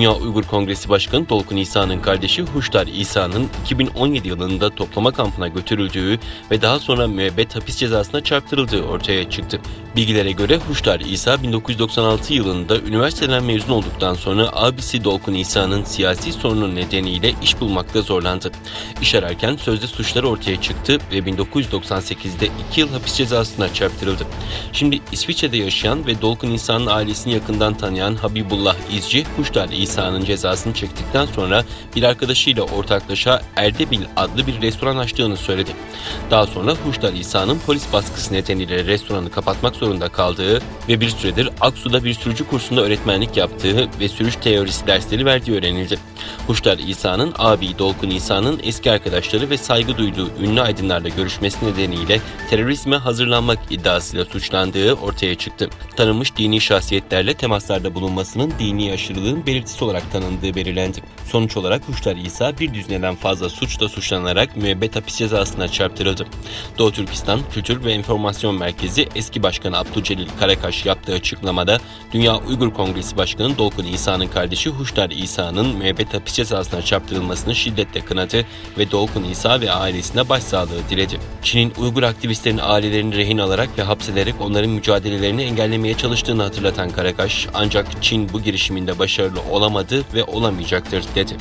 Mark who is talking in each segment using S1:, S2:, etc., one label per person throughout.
S1: Dünya Uygur Kongresi Başkanı Dolkun İsa'nın kardeşi Huşdar İsa'nın 2017 yılında toplama kampına götürüldüğü ve daha sonra müebbet hapis cezasına çarptırıldığı ortaya çıktı. Bilgilere göre Huşdar İsa 1996 yılında üniversiteden mezun olduktan sonra abisi Dolkun İsa'nın siyasi sorunu nedeniyle iş bulmakta zorlandı. İş ararken sözde suçları ortaya çıktı ve 1998'de 2 yıl hapis cezasına çarptırıldı. Şimdi İsviçre'de yaşayan ve Dolkun İsa'nın ailesini yakından tanıyan Habibullah İzci, Huşdar İsa'nın cezasını çektikten sonra bir arkadaşıyla ortaklaşa Erdebil adlı bir restoran açtığını söyledi. Daha sonra Huşdar İsa'nın polis baskısı nedeniyle restoranı kapatmak zorunda kaldığı ve bir süredir Aksu'da bir sürücü kursunda öğretmenlik yaptığı ve sürüş teorisi dersleri verdiği öğrenildi. Huşdar İsa'nın abi Dolkun İsa'nın eski arkadaşları ve saygı duyduğu ünlü aydınlarla görüşmesi nedeniyle terörizme hazırlanmak iddiasıyla suçlandığı ortaya çıktı. Tanınmış dini şahsiyetlerle temaslarda bulunmasının dini aşırılığın belirtisi olarak tanındığı belirlendi. Sonuç olarak Huşdar İsa bir düzineden fazla suçla suçlanarak müebbet hapis cezasına çarptırıldı. Doğu Türkistan Kültür ve Enformasyon Merkezi eski başkanı Abdülcelil Karakaş yaptığı açıklamada Dünya Uygur Kongresi Başkanı Dolkun İsa'nın kardeşi Huşdar İsa'nın müebbet hapis cezasına çarptırılmasını şiddetle kınadı ve Dolkun İsa ve ailesine başsağlığı diledi. Çin'in Uygur aktivistlerin ailelerini rehin alarak ve hapsederek onların mücadelelerini engellemeye çalıştığını hatırlatan Karakaş, ancak Çin bu girişiminde başarılı olamadı ve olamayacaktır dedi.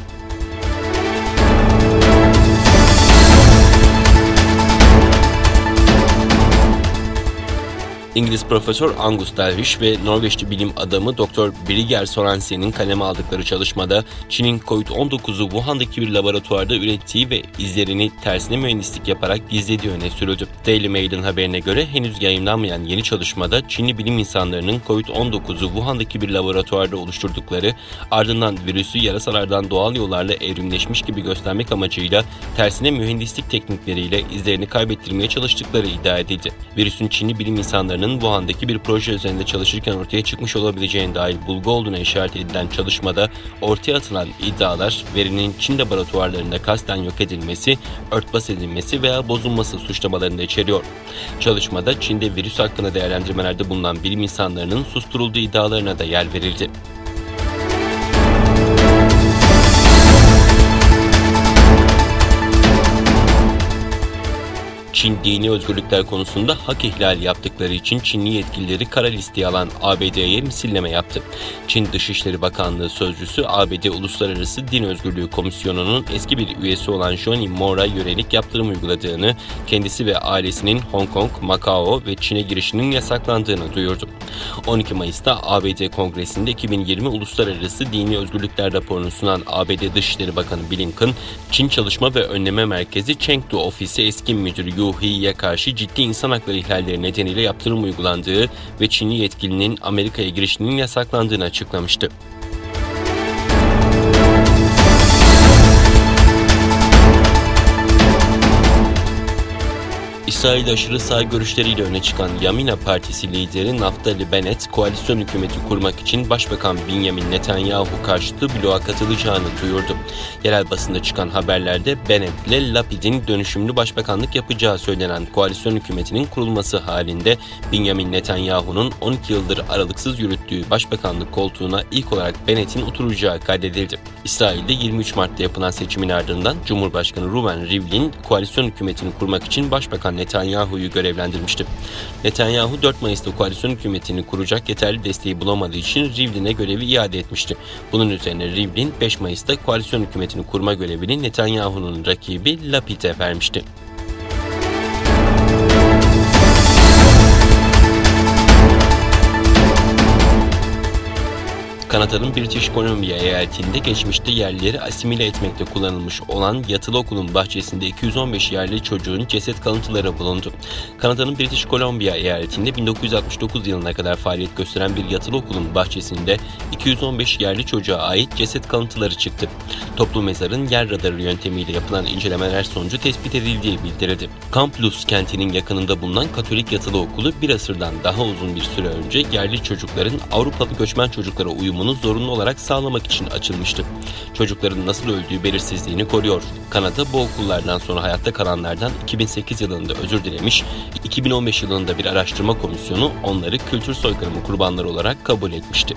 S1: İngiliz Profesör Angus Dalvish ve Norveçli bilim adamı Dr. Birger Sorensen'in kaleme aldıkları çalışmada Çin'in COVID-19'u Wuhan'daki bir laboratuvarda ürettiği ve izlerini tersine mühendislik yaparak gizlediği öne sürüldü. Daily Mail'in haberine göre henüz yayımlanmayan yeni çalışmada Çinli bilim insanlarının COVID-19'u Wuhan'daki bir laboratuvarda oluşturdukları, ardından virüsü yarasalardan doğal yollarla evrimleşmiş gibi göstermek amacıyla tersine mühendislik teknikleriyle izlerini kaybettirmeye çalıştıkları iddia edildi. Virüsün Çinli bilim insanlarının Wuhan'daki bir proje üzerinde çalışırken ortaya çıkmış olabileceğine dair bulgu olduğuna işaret edilen çalışmada ortaya atılan iddialar verinin Çin laboratuvarlarında kasten yok edilmesi, örtbas edilmesi veya bozulması suçlamalarını içeriyor. Çalışmada Çin'de virüs hakkında değerlendirmelerde bulunan bilim insanlarının susturulduğu iddialarına da yer verildi. Çin dini özgürlükler konusunda hak ihlali yaptıkları için Çinli yetkilileri kara listeye alan ABD'ye misilleme yaptı. Çin Dışişleri Bakanlığı sözcüsü ABD Uluslararası Din Özgürlüğü Komisyonu'nun eski bir üyesi olan Johnny Moore'a yönelik yaptırım uyguladığını, kendisi ve ailesinin Hong Kong, Macao ve Çin'e girişinin yasaklandığını duyurdu. 12 Mayıs'ta ABD Kongresi'nde 2020 Uluslararası Dini Özgürlükler raporunu sunan ABD Dışişleri Bakanı Blinken, Çin Çalışma ve Önleme Merkezi Chengdu Ofisi eski müdürü Yu Hi'ye karşı ciddi insan hakları ihlalleri nedeniyle yaptırım uygulandığı ve Çinli yetkilinin Amerika'ya girişinin yasaklandığını açıklamıştı. İsrail aşırı sağ görüşleriyle öne çıkan Yamina Partisi lideri Naftali Bennett, koalisyon hükümeti kurmak için Başbakan Benjamin Netanyahu karşıtı bloğa katılacağını duyurdu. Yerel basında çıkan haberlerde Bennett ile Lapid'in dönüşümlü başbakanlık yapacağı söylenen koalisyon hükümetinin kurulması halinde Benjamin Netanyahu'nun 12 yıldır aralıksız yürüttüğü başbakanlık koltuğuna ilk olarak Bennett'in oturacağı kaydedildi. İsrail'de 23 Mart'ta yapılan seçimin ardından Cumhurbaşkanı Reuven Rivlin koalisyon hükümetini kurmak için Başbakan Netanyahu'yu görevlendirmişti. Netanyahu 4 Mayıs'ta koalisyon hükümetini kuracak yeterli desteği bulamadığı için Rivlin'e görevi iade etmişti. Bunun üzerine Rivlin 5 Mayıs'ta koalisyon hükümetini kurma görevini Netanyahu'nun rakibi Lapid'e vermişti. Kanada'nın British Columbia eyaletinde geçmişte yerlileri asimile etmekte kullanılmış olan yatılı okulun bahçesinde 215 yerli çocuğun ceset kalıntıları bulundu. Kanada'nın British Columbia eyaletinde 1969 yılına kadar faaliyet gösteren bir yatılı okulun bahçesinde 215 yerli çocuğa ait ceset kalıntıları çıktı. Toplu mezarın yer radarı yöntemiyle yapılan incelemeler sonucu tespit edildiği bildirildi. Kamplus kentinin yakınında bulunan Katolik yatılı okulu bir asırdan daha uzun bir süre önce yerli çocukların Avrupalı göçmen çocuklara uyumunu zorunlu olarak sağlamak için açılmıştı. Çocukların nasıl öldüğü belirsizliğini koruyor. Kanada bu okullardan sonra hayatta kalanlardan 2008 yılında özür dilemiş, 2015 yılında bir araştırma komisyonu onları kültür soykırımı kurbanları olarak kabul etmişti.